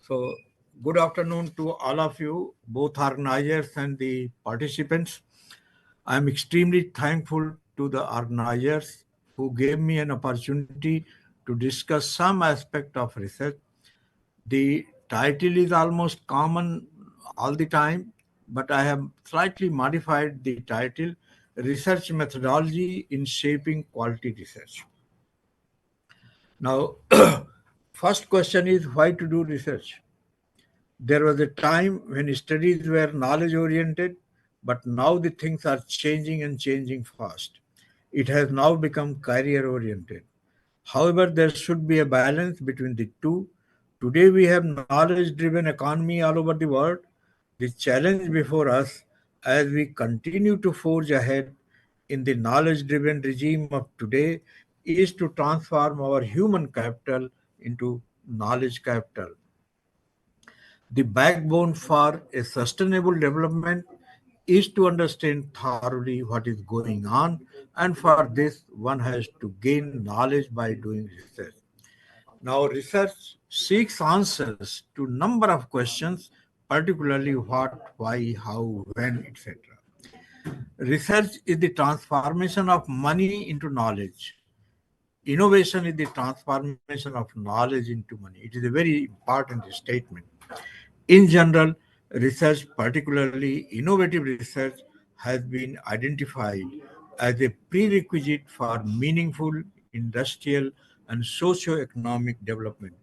So, good afternoon to all of you, both organizers and the participants. I am extremely thankful to the organizers who gave me an opportunity to discuss some aspect of research. The title is almost common all the time, but I have slightly modified the title Research Methodology in Shaping Quality Research. Now, first question is why to do research? There was a time when studies were knowledge oriented, but now the things are changing and changing fast. It has now become career oriented. However, there should be a balance between the two. Today, we have knowledge driven economy all over the world. The challenge before us as we continue to forge ahead in the knowledge driven regime of today is to transform our human capital into knowledge capital. The backbone for a sustainable development is to understand thoroughly what is going on, and for this, one has to gain knowledge by doing research. Now, research seeks answers to number of questions, particularly what, why, how, when, etc. Research is the transformation of money into knowledge. Innovation is the transformation of knowledge into money. It is a very important statement. In general, research, particularly innovative research, has been identified as a prerequisite for meaningful industrial and socio-economic development.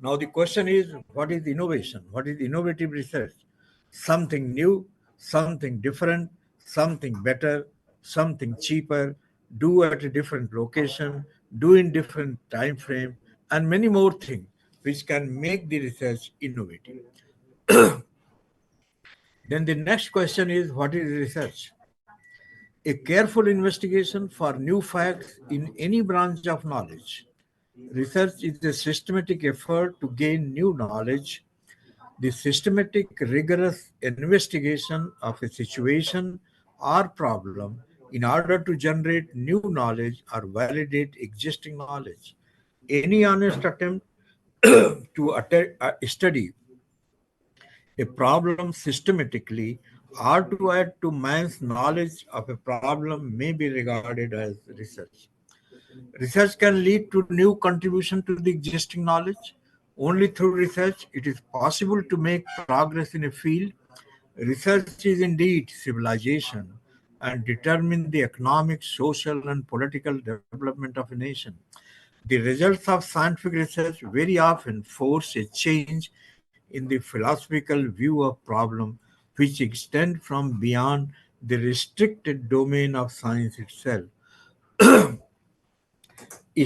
Now, the question is what is innovation? What is innovative research? Something new, something different, something better, something cheaper, do at a different location, do in different time frame, and many more things which can make the research innovative. Then the next question is what is research? A careful investigation for new facts in any branch of knowledge. Research is a systematic effort to gain new knowledge. The systematic, rigorous investigation of a situation or problem in order to generate new knowledge or validate existing knowledge. Any honest attempt to study a problem systematically or to add to man's knowledge of a problem may be regarded as research. Research can lead to new contribution to the existing knowledge. Only through research it is possible to make progress in a field. Research is indeed civilization and determine the economic, social, and political development of a nation. The results of scientific research very often force a change in the philosophical view of problem which extend from beyond the restricted domain of science itself.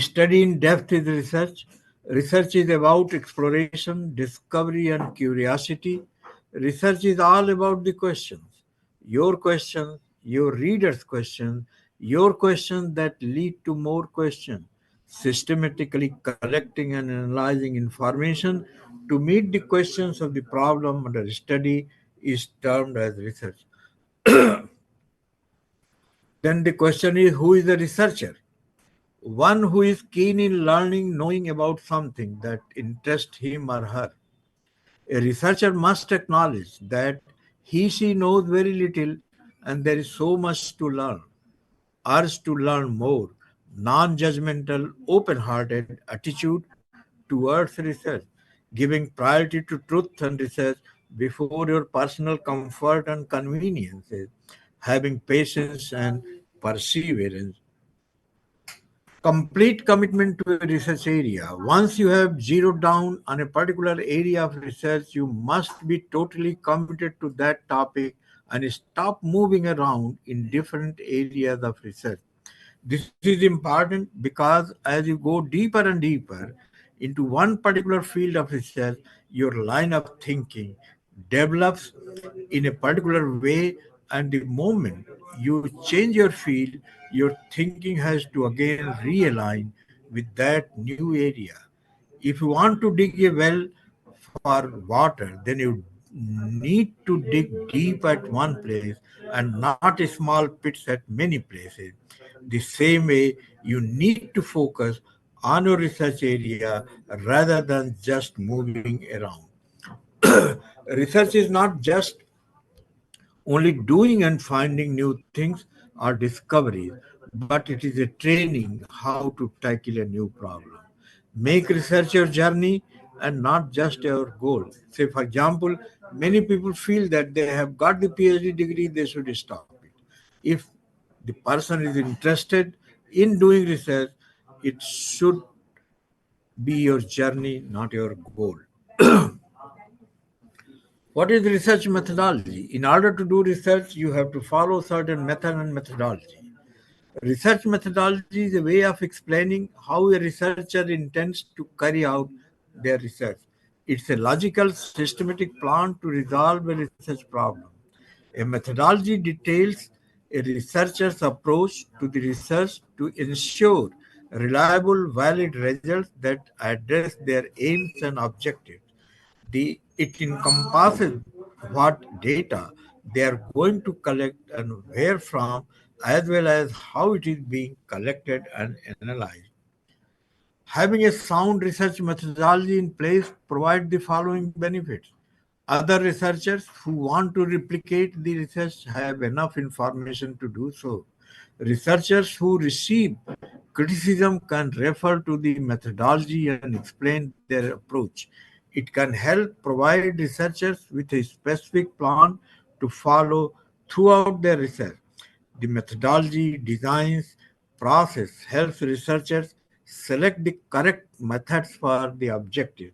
Study in depth is research. Research is about exploration, discovery, and curiosity. Research is all about the questions, your readers' questions, your questions that lead to more questions. Systematically collecting and analyzing information to meet the questions of the problem under study is termed as research. Then the question is who is the researcher? One who is keen in learning, knowing about something that interests him or her. A researcher must acknowledge that she knows very little and there is so much to learn. Urge to learn more, non judgmental, open hearted attitude towards research, giving priority to truth and research before your personal comfort and conveniences, having patience and perseverance. Complete commitment to a research area. Once you have zeroed down on a particular area of research, you must be totally committed to that topic and stop moving around in different areas of research. This is important because as you go deeper and deeper into one particular field of research, your line of thinking develops in a particular way, and the moment you change your field, your thinking has to again realign with that new area. If you want to dig a well for water, then you need to dig deep at one place and not small pits at many places. The same way, you need to focus on your research area rather than just moving around. Research is not just only doing and finding new things or discoveries, but it is a training how to tackle a new problem. Make research your journey and not just your goal. Say, for example, many people feel that they have got the PhD degree, they should stop it. If the person is interested in doing research, it should be your journey, not your goal. What is research methodology? In order to do research, you have to follow certain method and methodology. Research methodology is a way of explaining how a researcher intends to carry out their research. It's a logical, systematic plan to resolve a research problem. A methodology details a researcher's approach to the research to ensure reliable, valid results that address their aims and objectives. It encompasses what data they are going to collect and where from, as well as how it is being collected and analyzed. Having a sound research methodology in place provides the following benefits. Other researchers who want to replicate the research have enough information to do so. Researchers who receive criticism can refer to the methodology and explain their approach. It can help provide researchers with a specific plan to follow throughout their research. The methodology designs process helps researchers select the correct methods for the objective.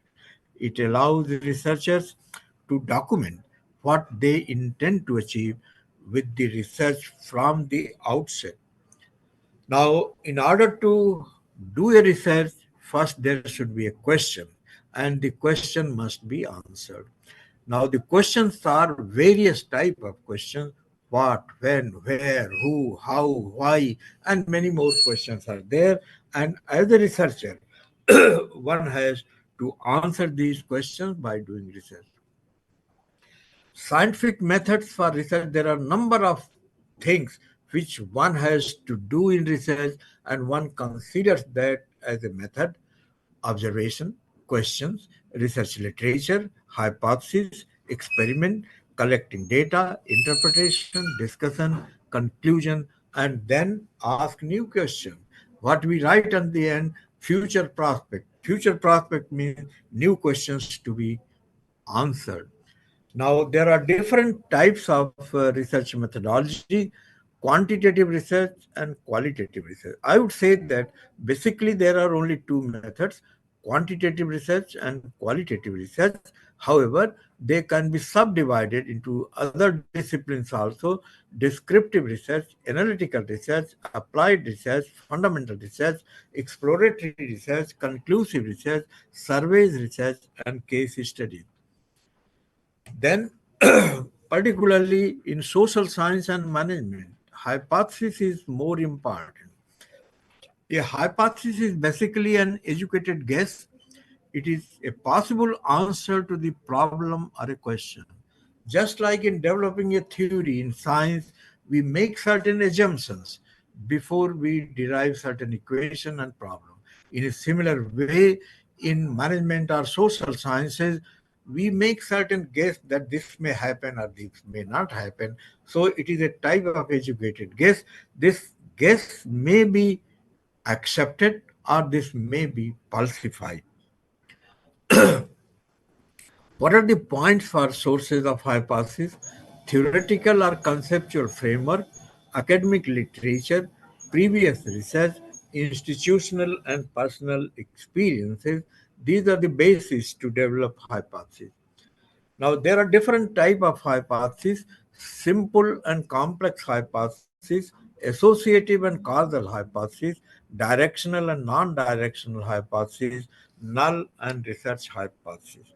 It allows researchers to document what they intend to achieve with the research from the outset. Now, in order to do a research, first there should be a question, and the question must be answered. Now, the questions are various type of questions: what, when, where, who, how, why, and many more questions are there. And as a researcher, one has to answer these questions by doing research. Scientific methods for research, there are number of things which one has to do in research, and one considers that as a method: observation, questions, research literature, hypothesis, experiment, collecting data, interpretation, discussion, conclusion, and then ask new question. What we write at the end: future prospect. Future prospect means new questions to be answered. Now, there are different types of research methodology: quantitative research and qualitative research. I would say that basically there are only two methods: quantitative research and qualitative research. However, they can be subdivided into other disciplines also: descriptive research, analytical research, applied research, fundamental research, exploratory research, conclusive research, surveys research, and case studies. Then, particularly in social science and management, hypothesis is more important. A hypothesis is basically an educated guess. It is a possible answer to the problem or a question. Just like in developing a theory in science, we make certain assumptions before we derive certain equation and problem. In a similar way, in management or social sciences, we make certain guess that this may happen or this may not happen. So it is a type of educated guess. This guess may be accepted or this may be falsified. What are the points for sources of hypothesis? Theoretical or conceptual framework, academic literature, previous research, institutional and personal experiences. These are the basis to develop hypothesis. Now, there are different type of hypotheses: simple and complex hypothesis, associative and causal hypothesis, directional and non-directional hypothesis, null and research hypothesis.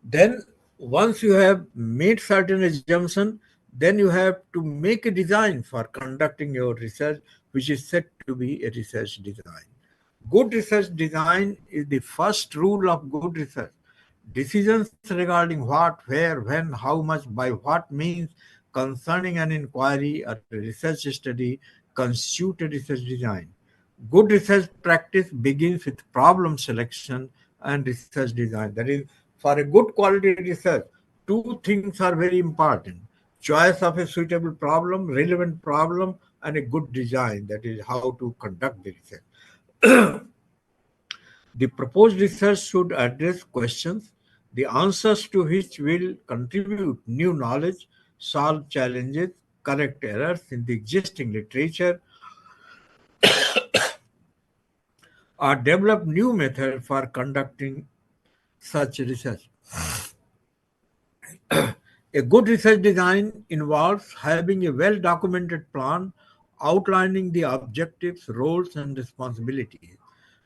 Then, once you have made certain assumption, then you have to make a design for conducting your research, which is said to be a research design. Good research design is the first rule of good research. Decisions regarding what, where, when, how much, by what means concerning an inquiry or a research study constitute a research design. Good research practice begins with problem selection and research design. That is, for a good quality research, two things are very important: choice of a suitable problem, relevant problem, and a good design. That is how to conduct the research. The proposed research should address questions, the answers to which will contribute new knowledge, solve challenges, correct errors in the existing literature, or develop new methods for conducting such research. A good research design involves having a well documented plan outlining the objectives, roles, and responsibilities.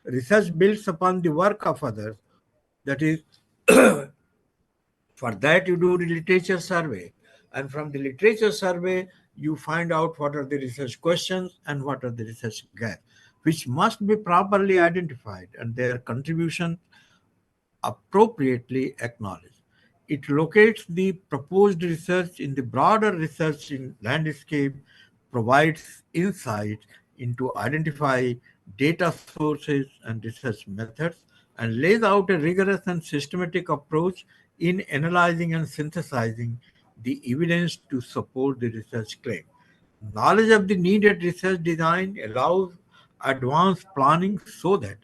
Research builds upon the work of others. That is, for that, you do the literature survey. And from the literature survey, you find out what are the research questions and what are the research gaps, which must be properly identified and their contribution appropriately acknowledged. It locates the proposed research in the broader research in landscape, provides insight into identify data sources and research methods, and lays out a rigorous and systematic approach in analyzing and synthesizing the evidence to support the research claim. Knowledge of the needed research design allows advanced planning so that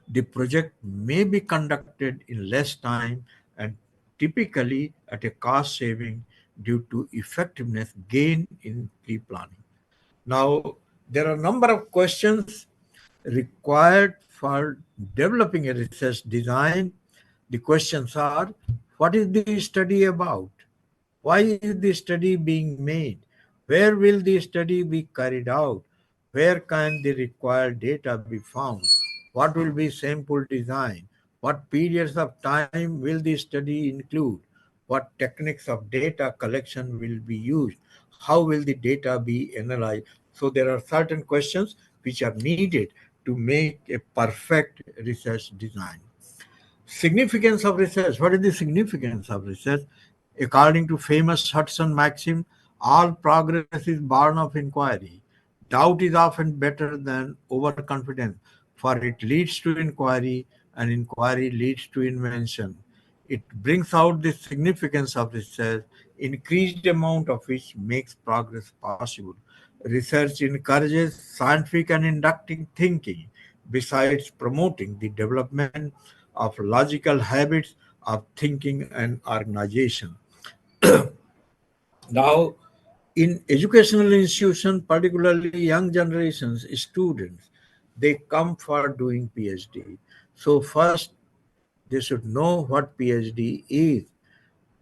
the project may be conducted in less time and typically at a cost saving due to effectiveness gain in pre-planning. Now, there are a number of questions required for developing a research design. The questions are: what is the study about? Why is the study being made? Where will the study be carried out? Where can the required data be found? What will be sample design? What periods of time will the study include? What techniques of data collection will be used? How will the data be analyzed? So there are certain questions which are needed to make a perfect research design. Significance of research. What is the significance of research? According to famous Hudson maxim, all progress is born of inquiry. Doubt is often better than overconfidence, for it leads to inquiry, and inquiry leads to invention. It brings out the significance of research, increased amount of which makes progress possible. Research encourages scientific and inductive thinking, besides promoting the development of logical habits of thinking and organization. Now, in educational institutions, particularly young generations, students, they come for doing PhD. So first, they should know what PhD is.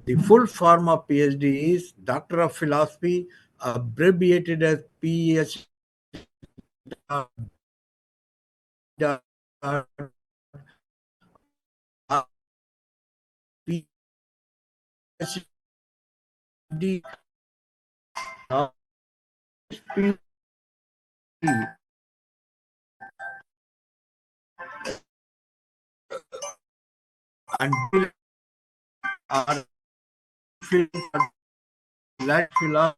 The full form of PhD is Doctor of Philosophy, abbreviated as and are like philosophy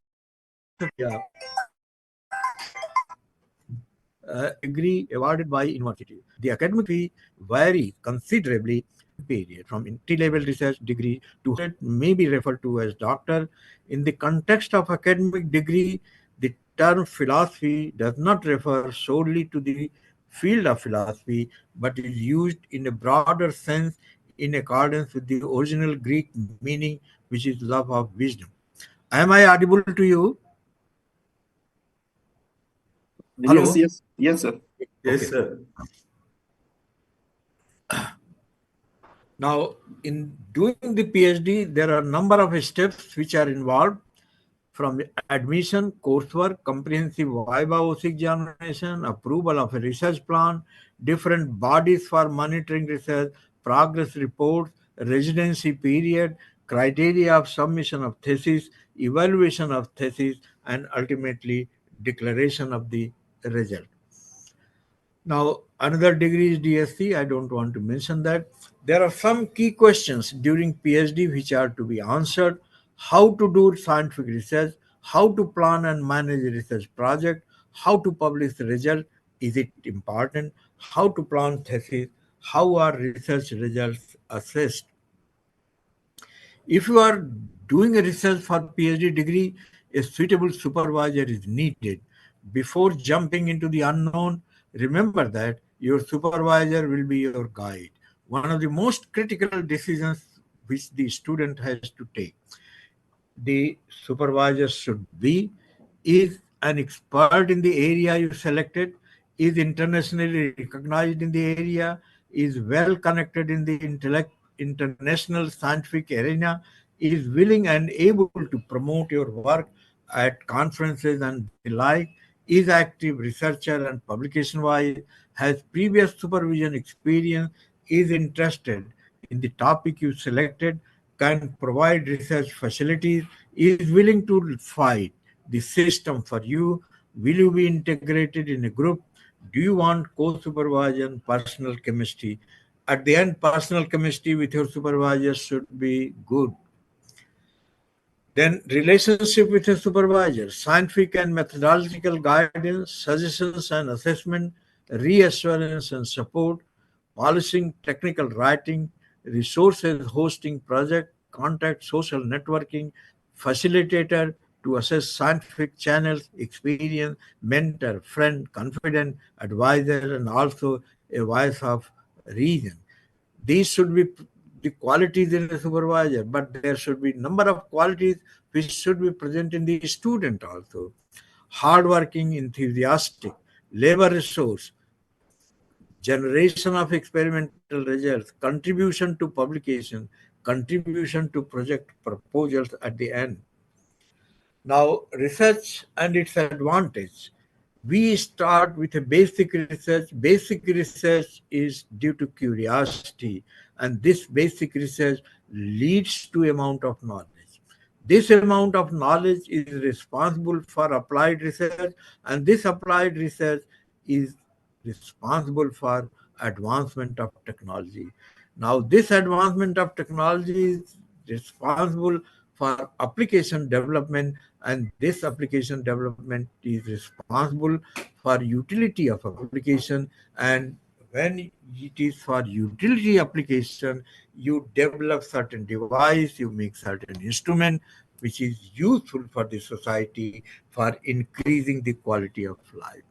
degree awarded by university. The academic fee vary considerably period from entry-level research degree to may be referred to as doctor. In the context of academic degree, the term philosophy does not refer solely to the field of philosophy, but is used in a broader sense in accordance with the original Greek meaning, which is love of wisdom. Am I audible to you? Yes, Hello? yes, yes, sir. Okay. Yes, sir. Now, in doing the PhD, there are a number of steps which are involved, from admission, coursework, comprehensive viva OC examination, approval of a research plan, different bodies for monitoring research, progress reports, residency period, criteria of submission of thesis, evaluation of thesis, and ultimately declaration of the result. Now, another degree is DSc. I don't want to mention that. There are some key questions during PhD which are to be answered: how to do scientific research, how to plan and manage a research project, how to publish the result, is it important, how to plan thesis, how are research results assessed. If you are doing a research for PhD degree, a suitable supervisor is needed. Before jumping into the unknown, remember that your supervisor will be your guide. One of the most critical decisions which the student has to take, the supervisor should be, is an expert in the area you selected, is internationally recognized in the area, is well connected in the international scientific arena, is willing and able to promote your work at conferences and the like, is active researcher and publication wise, has previous supervision experience, is interested in the topic you selected, can provide research facilities, is willing to fight the system for you. Will you be integrated in a group? Do you want co-supervision, personal chemistry? At the end, personal chemistry with your supervisor should be good. Then relationship with a supervisor, scientific and methodological guidance, suggestions and assessment, reassurance and support, polishing technical writing, resources hosting project, contact social networking, facilitator to assess scientific channels, experience, mentor, friend, confidant, advisor, and also a voice of reason. These should be the qualities in the supervisor, but there should be number of qualities which should be present in the student also. Hardworking, enthusiastic, labor resource, generation of experimental results, contribution to publication, contribution to project proposals at the end. Now, research and its advantage. We start with a basic research. Basic research is due to curiosity, and this basic research leads to amount of knowledge. This amount of knowledge is responsible for applied research, and this applied research is responsible for advancement of technology. Now, this advancement of technology is responsible for application development, and this application development is responsible for utility of application. And when it is for utility application, you develop certain device, you make certain instrument which is useful for the society for increasing the quality of life.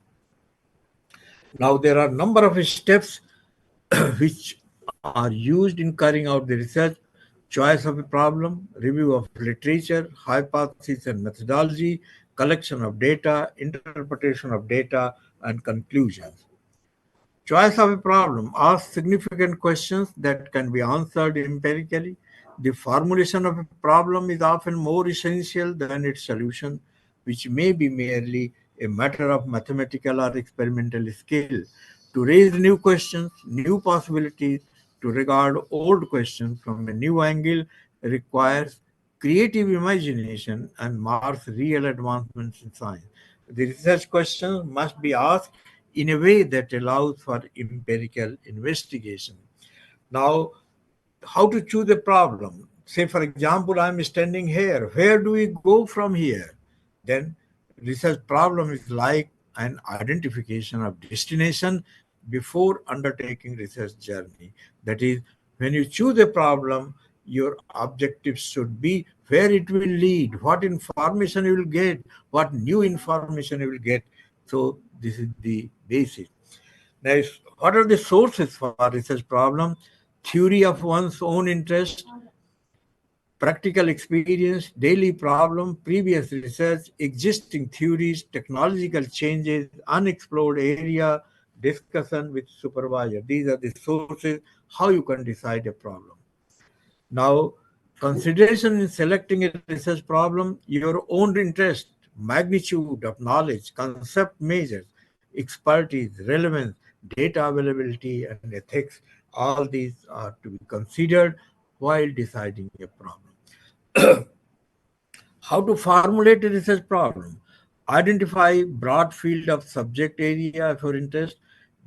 Now there are number of steps which are used in carrying out the research: choice of a problem, review of literature, hypothesis and methodology, collection of data, interpretation of data, and conclusions. Choice of a problem asks significant questions that can be answered empirically. The formulation of a problem is often more essential than its solution, which may be merely a matter of mathematical or experimental skill. To raise new questions, new possibilities, to regard old questions from a new angle requires creative imagination and marks real advancements in science. The research questions must be asked in a way that allows for empirical investigation. Now, how to choose a problem? Say, for example, I'm standing here. Where do we go from here? Then, research problem is like an identification of destination before undertaking research journey. That is, when you choose a problem, your objectives should be where it will lead, what information you will get, what new information you will get. So this is the basic. Now, what are the sources for research problem? Theory of one's own interest, practical experience, daily problem, previous research, existing theories, technological changes, unexplored area, discussion with supervisor. These are the sources how you can decide a problem. Now, consideration in selecting a research problem, your own interest, magnitude of knowledge, concept measures, expertise, relevance, data availability, and ethics, all these are to be considered while deciding a problem. How to formulate a research problem? Identify broad field of subject area of your interest,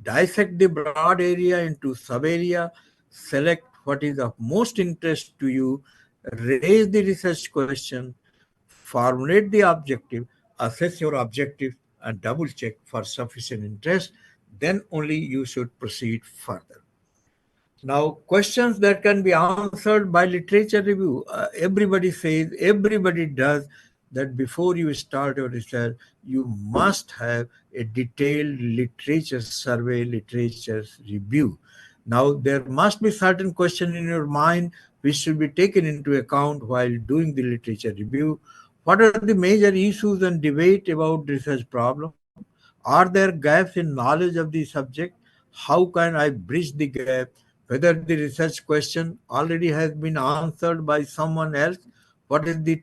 dissect the broad area into sub-area, select what is of most interest to you, raise the research question, formulate the objective, assess your objective, and double check for sufficient interest, then only you should proceed further. Now, questions that can be answered by literature review. Everybody says, everybody does that before you start your research, you must have a detailed literature survey, literature review. Now, there must be certain questions in your mind which should be taken into account while doing the literature review. What are the major issues and debate about research problem? Are there gaps in knowledge of the subject? How can I bridge the gap? Whether the research question already has been answered by someone else? What is the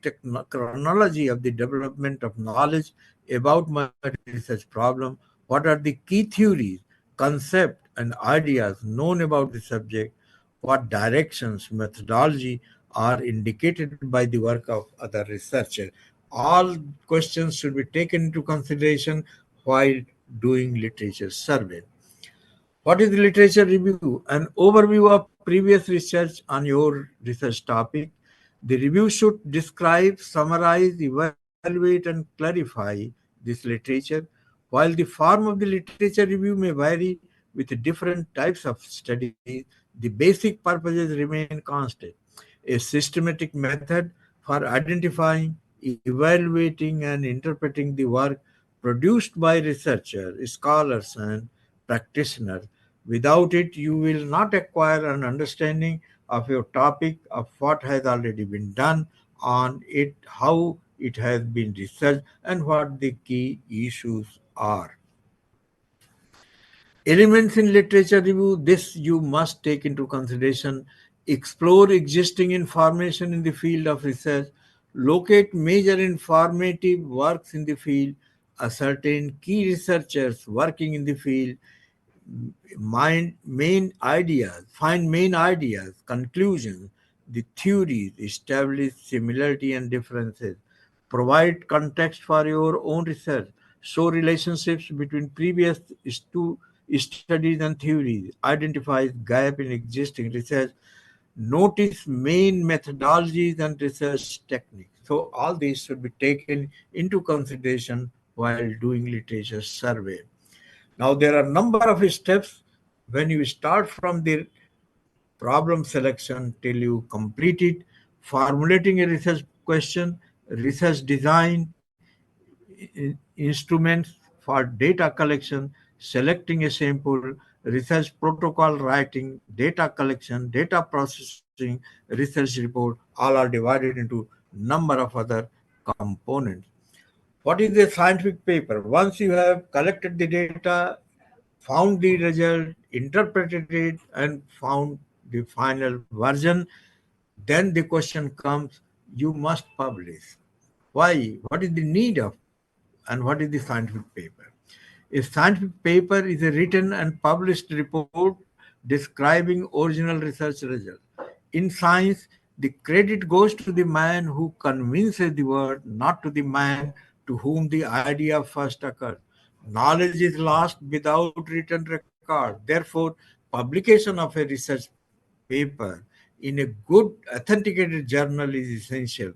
chronology of the development of knowledge about my research problem? What are the key theories, concepts, and ideas known about the subject? What directions, methodology are indicated by the work of other researchers? All questions should be taken into consideration while doing literature survey. What is literature review? An overview of previous research on your research topic. The review should describe, summarize, evaluate, and clarify this literature. While the form of the literature review may vary with different types of studies, the basic purposes remain constant. A systematic method for identifying, evaluating, and interpreting the work produced by researchers, scholars, and practitioners. Without it, you will not acquire an understanding of your topic, of what has already been done on it, how it has been researched, and what the key issues are. Elements in literature review, this you must take into consideration. Explore existing information in the field of research, locate major informative works in the field, ascertain key researchers working in the field, find main ideas, conclusions, the theories, establish similarity and differences, provide context for your own research, show relationships between previous studies and theories, identifies gap in existing research, notice main methodologies and research techniques. So all these should be taken into consideration while doing literature survey. Now, there are a number of steps when you start from the problem selection till you complete it, formulating a research question, research design, instruments for data collection, selecting a sample, research protocol writing, data collection, data processing, research report, all are divided into number of other components. What is a scientific paper? Once you have collected the data, found the result, interpreted it, and found the final version, then the question comes, you must publish. Why? What is the need of, and what is the scientific paper? A scientific paper is a written and published report describing original research results. In science, the credit goes to the man who convinces the world, not to the man to whom the idea first occurred. Knowledge is lost without written record. Therefore, publication of a research paper in a good authenticated journal is essential.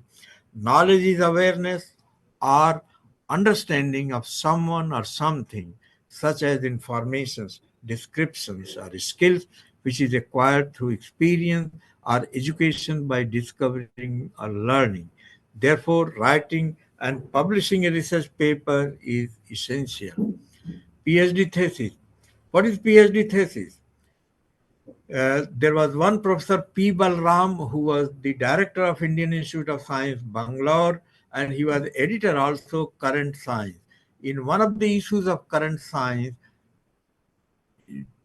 Knowledge is awareness or understanding of someone or something, such as informations, descriptions, or skills, which is acquired through experience or education by discovering or learning. Therefore, writing and publishing a research paper is essential. PhD thesis. What is PhD thesis? There was one Professor P. Balram who was the director of Indian Institute of Science, Bangalore, and he was editor also Current Science. In one of the issues of Current Science,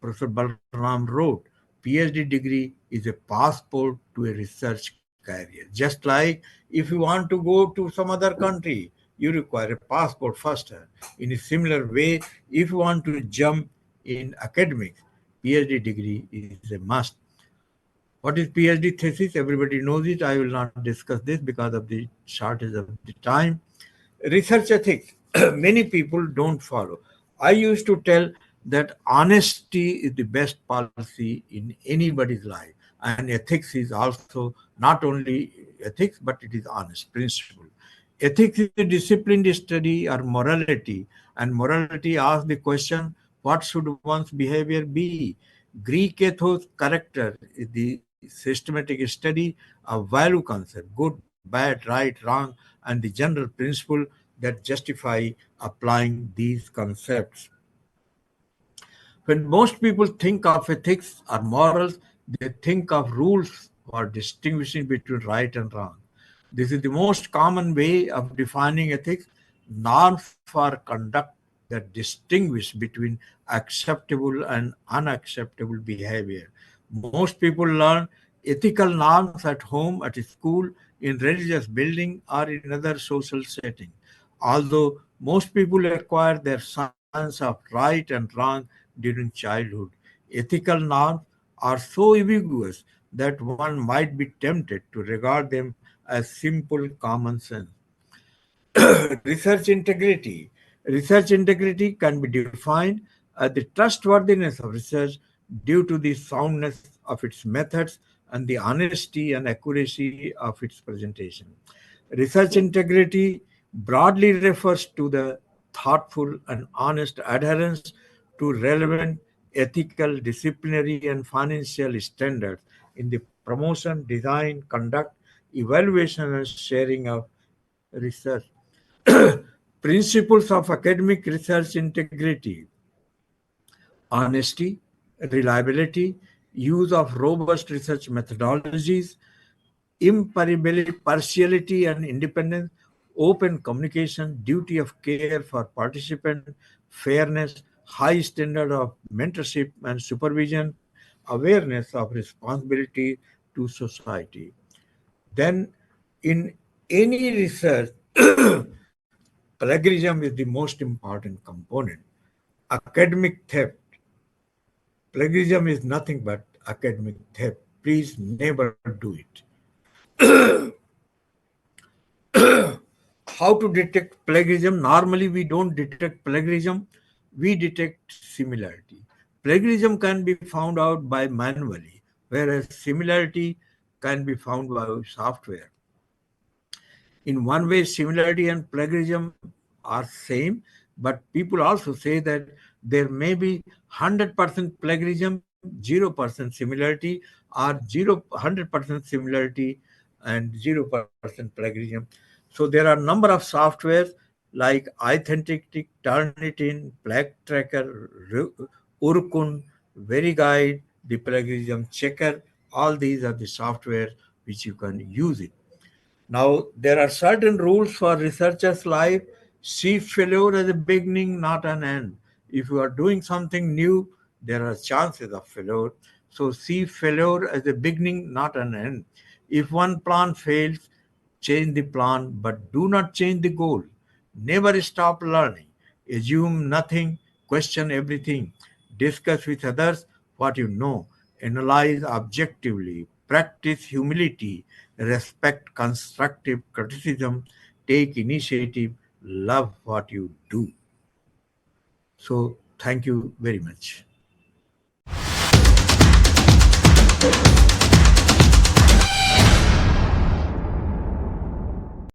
Professor Balram wrote, PhD degree is a passport to a research career. Just like if you want to go to some other country, you require a passport first. In a similar way, if you want to jump in academics, PhD degree is a must. What is PhD thesis? Everybody knows it. I will not discuss this because of the shortage of the time. Research ethics. Many people don't follow. I used to tell that honesty is the best policy in anybody's life, and ethics is also not only ethics, but it is honest principle. Ethics is a disciplined study or morality And morality asks the question, what should one's behavior be? Greek ethos character is the systematic study of value concept, good, bad, right, wrong, and the general principle that justify applying these concepts. When most people think of ethics or morals, they think of rules for distinguishing between right and wrong. This is the most common way of defining ethics, norms for conduct that distinguish between acceptable and unacceptable behavior. Most people learn ethical norms at home, at school, in religious building, or in other social setting. Although most people acquire their sense of right and wrong during childhood, ethical norms are so ambiguous that one might be tempted to regard them as simple common sense. Research integrity. Research integrity can be defined as the trustworthiness of research due to the soundness of its methods and the honesty and accuracy of its presentation. Research integrity broadly refers to the thoughtful and honest adherence to relevant ethical, disciplinary, and financial standards in the promotion, design, conduct, evaluation, and sharing of research. Principles of academic research integrity: honesty, reliability, use of robust research methodologies, impartiality and independence, open communication, duty of care for participants, fairness, high standard of mentorship and supervision, awareness of responsibility to society. Then, in any research, plagiarism is the most important component. Academic theft. Plagiarism is nothing but academic theft. Please never do it. How to detect plagiarism? Normally, we don't detect plagiarism, we detect similarity. Plagiarism can be found out by manually, whereas similarity can be found by software. In one way, similarity and plagiarism are same, but people also say that there may be 100% plagiarism, 0% similarity, or 100% similarity and 0% plagiarism. So there are number of softwares like Authentic, Turnitin, Plague Tracker, Urkun, VeriGuide, the plagiarism checker. All these are the software which you can use it. Now, there are certain rules for researchers' life. See failure as a beginning, not an end. If you are doing something new, there are chances of failure. So, see failure as a beginning, not an end. If one plan fails, change the plan, but do not change the goal. Never stop learning. Assume nothing, question everything. Discuss with others what you know. Analyze objectively. Practice humility. Respect constructive criticism. Take initiative. Love what you do. So, thank you very much.